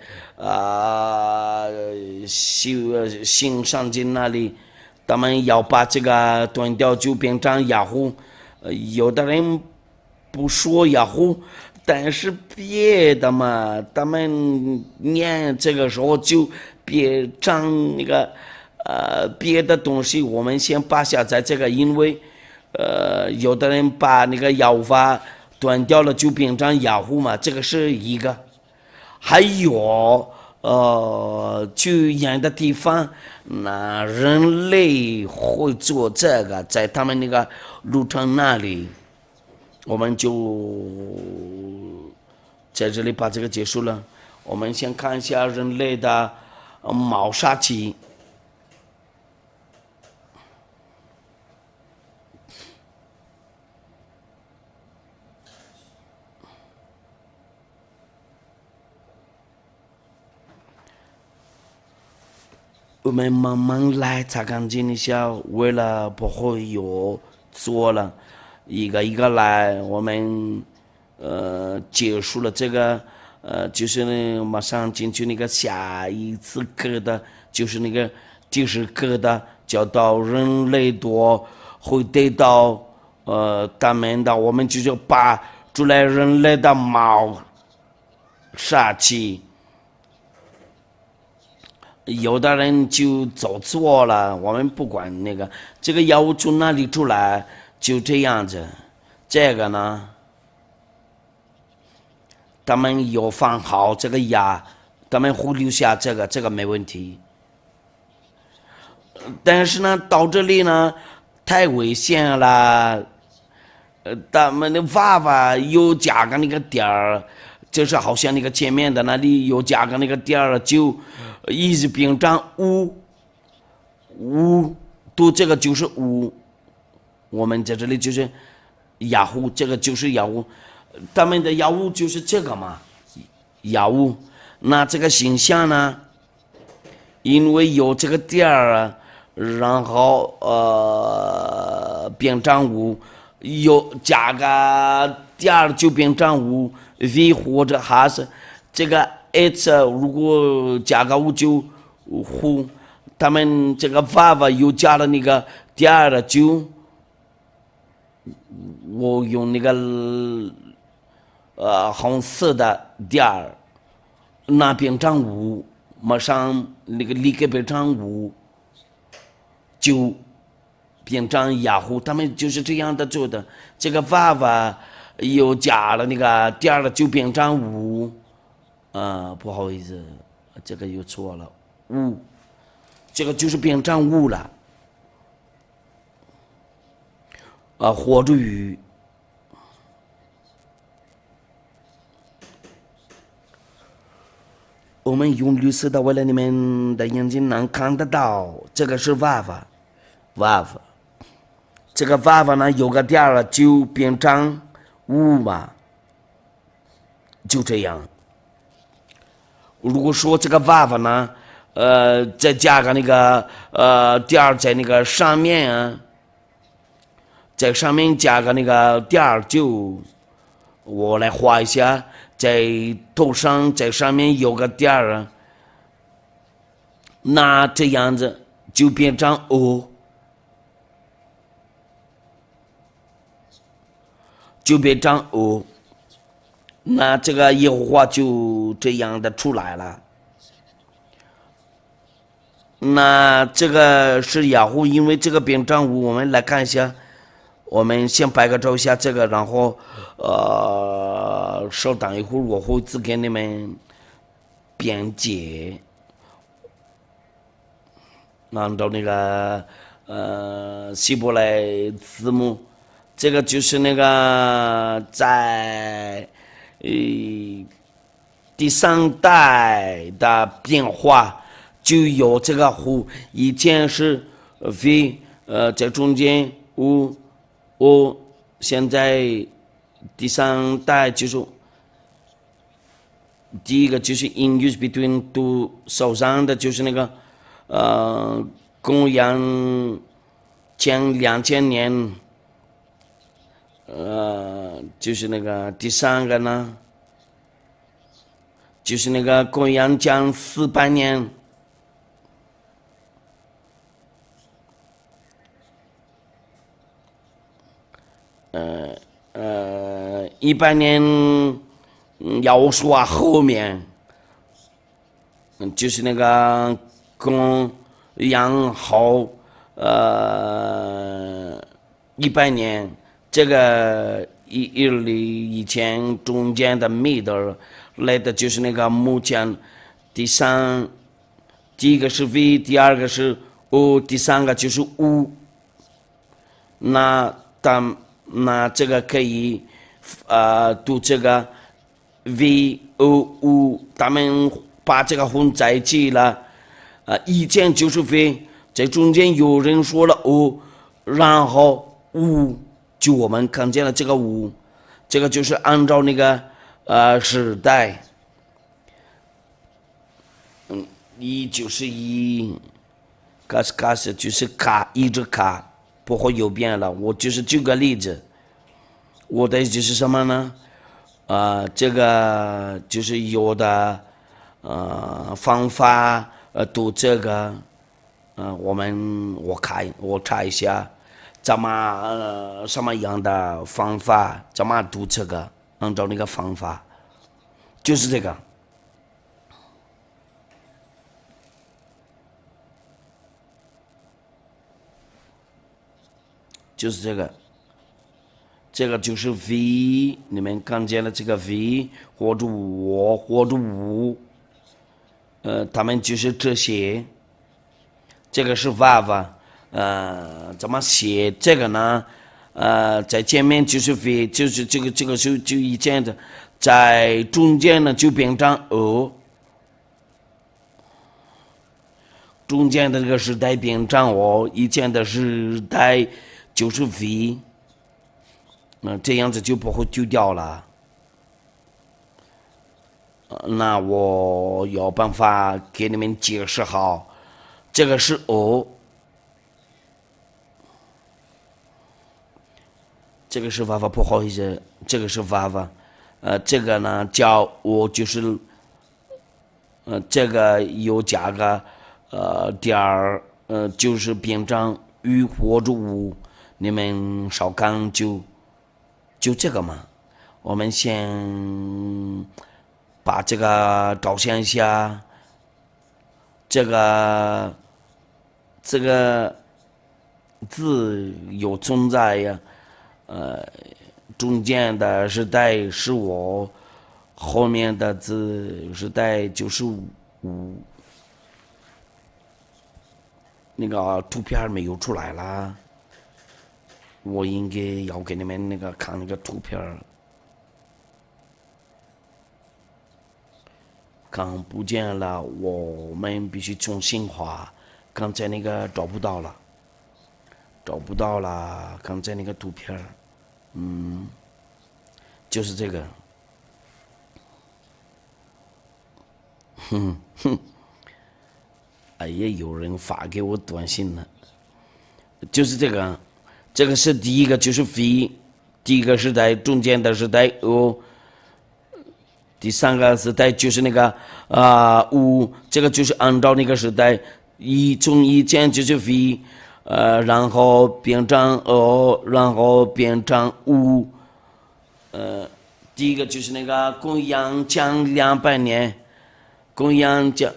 新上经那里，他们要把这个断掉就变成雅虎。有的人不说雅虎，但是别的嘛，他们念这个时候就别成那个别的东西，我们先把下在这个，因为有的人把那个要法断掉了就变成雅虎嘛，这个是一个。还有去远的地方，那人类会做这个，在他们那个路程那里，我们就在这里把这个结束了。我们先看一下人类的谋杀期。我们慢慢来擦干净一下，为了不会有错了，一个一个来。我们结束了这个就是呢马上进去那个下一次课的，就是那个第10课的，叫到人类多会得到他们的，我们就是把出来人类的谋杀期。有的人就走错了，我们不管那个，这个药物从哪里出来，就这样子。这个呢，他们有放好这个药，他们会留下这个没问题。但是呢，到这里呢，太危险了。他们的娃娃又加个那个点儿，就是好像那个前面的那里又加个那个点儿，就一直变成5，读这个就是5。我们在这里就是雅虎，这个就是雅虎，他们的雅虎就是这个嘛，雅虎。那这个形象呢，因为有这个点儿，然后变成5。有加个点儿就变成5，V 或者还是这个 H， 如果加个5就虎，他们这个娃娃又加了那个点儿就，我用那个红色的点儿，那变成5，马上那个立刻变成5，就变成雅虎，他们就是这样的做的。这个娃娃又加了那个点儿就变成5，不好意思，这个又错了，5，这个就是变成5了。活着鱼，我们用绿色的，为了你们的眼睛能看得到，这个是娃娃。这个娃娃呢，有个点儿就变成5嘛，就这样。如果说这个娃娃呢，再加个那个点儿在那个上面啊，在上面加个那个点儿，就我来画一下，在头上在上面有个点儿啊，那这样子就变成O。就变成O，那这个耶和华就这样的出来了。那这个是雅虎，因为这个变成5，我们来看一下。我们先拍个照一下这个，然后稍等一会儿，我会只给你们编解，按照那个希伯来字母。这个就是那个在第3代的变化，就有这个虎，以前是 V， 在中间O，现在第3代就是第一个就是 in use between 2000的，就是那个公元前2000年。就是那个第三个呢，就是那个公羊讲400年。100年要说后面，就是那个公羊后100年，这个以前中间的 middle 来的就是那个目前第一个是 V， 第二个是 O， 第三个就是 U。那这个可以读这个 V O U， 他们把这个混在一起了。以前就是 V， 在中间有人说了 O， 然后 U， 就我们看见了这个 U， 这个就是按照那个时代。1就是1，开始就是卡，一直卡。不会有变了。我就是举个例子，我的意思是什么呢？这个就是有的方法读这个，我查一下，怎么什么样的方法，怎么读这个，按照那个方法，就是这个。就是这个就是 V， 你们看见了这个 V 或者我或者五，他们就是这些。这个是 Vava， 怎么写这个呢？在前面就是 V， 就是这个就以前的，在中间呢就变成 O， 中间的这个时代变成O，以前的时代。就是 V， 这样子就不会丢掉了。那我有办法给你们解释好，这个是 O， 这个是 Vava， 不好意思，这个是 Vava， 这个呢叫我就是这个有加个点儿，就是变成U或者五。你们少看就这个嘛，我们先把这个照相一下，这个字有存在呀，中间的时代是我，后面的字时代就是五，那个图片没有出来啦。我应该要给你们那个看那个图片，看不见了，我们必须重新画。刚才那个找不到了，刚才那个图片，就是这个，哎呀，有人发给我短信了，就是这个。这个是第一个，就是 V， 第一个时代，中间的时代 O， 第三个时代就是那个U， 这个就是按照那个时代，从以前就是 V， 然后变成 O， 然后变成 U， 第一个就是那个公羊讲200年，公羊讲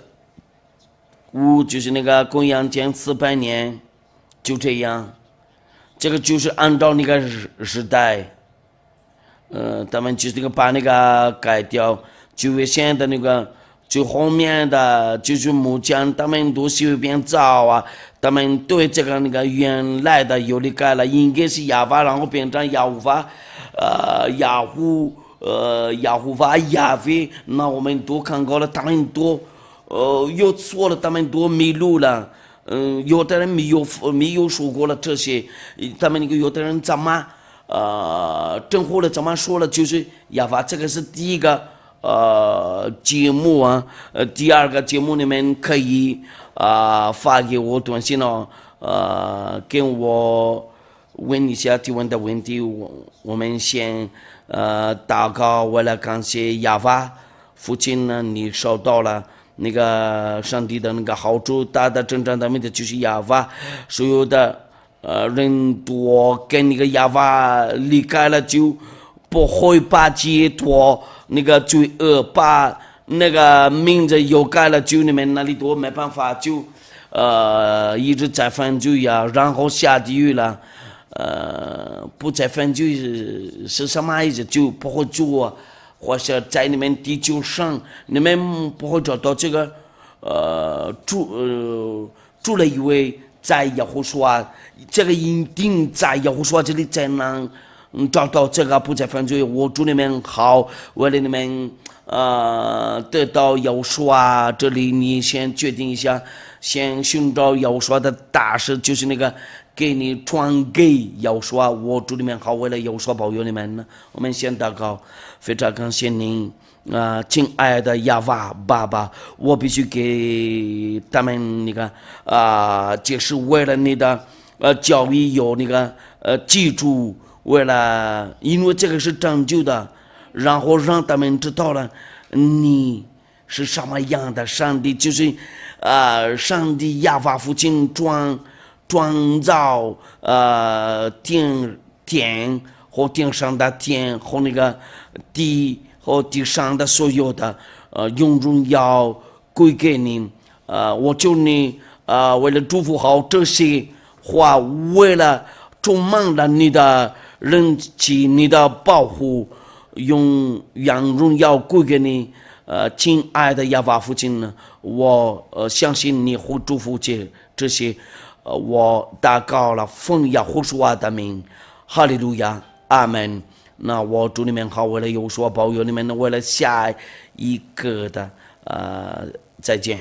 U 就是那个公羊讲400年，就这样。这个就是按照那个时代，他们就是那个把那个改掉，就原先的那个，就后面的就是目前他们都随便找啊，他们对这个那个原来的有的改了，应该是雅法，然后变成雅虎法，雅虎法雅菲，那我们都看过了，他们都有错了，他们都迷路了。有的人没有说过了这些，他们那个有的人怎么正或者怎么说了，就是雅法，这个是第一个节目啊，第二个节目你们可以发给我短信哦，跟我问一下提问的问题，我们先祷告，为了感谢亚法父亲呢，你收到了那个上帝的那个好处，大的真正的名字就是亚法，所有的人多跟那个亚法离开了就不会把解脱那个罪恶，把那个名字又改了，就你们那里多没办法就一直在犯罪呀，然后下地狱了。不再犯罪是什么意思？就不会做，或者在你们地球上，你们不会找到这个住了一位在耶和华，这个一定在耶和华这里才能找到这个不再犯罪。我祝你们好，为了你们得到耶和华这里，你先决定一下，先寻找耶和华的大事，就是那个。给你传给耶和华，我祝你们好，为了耶和华保佑你们呢。我们先祷告，非常感谢您亲爱的亚法爸爸，我必须给他们那个就是为了你的教育有那个记住，为了因为这个是拯救的，然后让他们知道了你是什么样的上帝，就是上帝亚法父亲创造天和天上的天和那个地和地上的所有的用荣耀归给你。我求你为了祝福好这些话，为了充满了你的人气，你的保护，让荣耀归给你。亲爱的亚法父亲呢，我相信你会祝福这些。我祷告了，奉耶和华的名，哈利路亚，阿门。那我祝你们好，为了耶和华保佑你们，为了下一个的再见。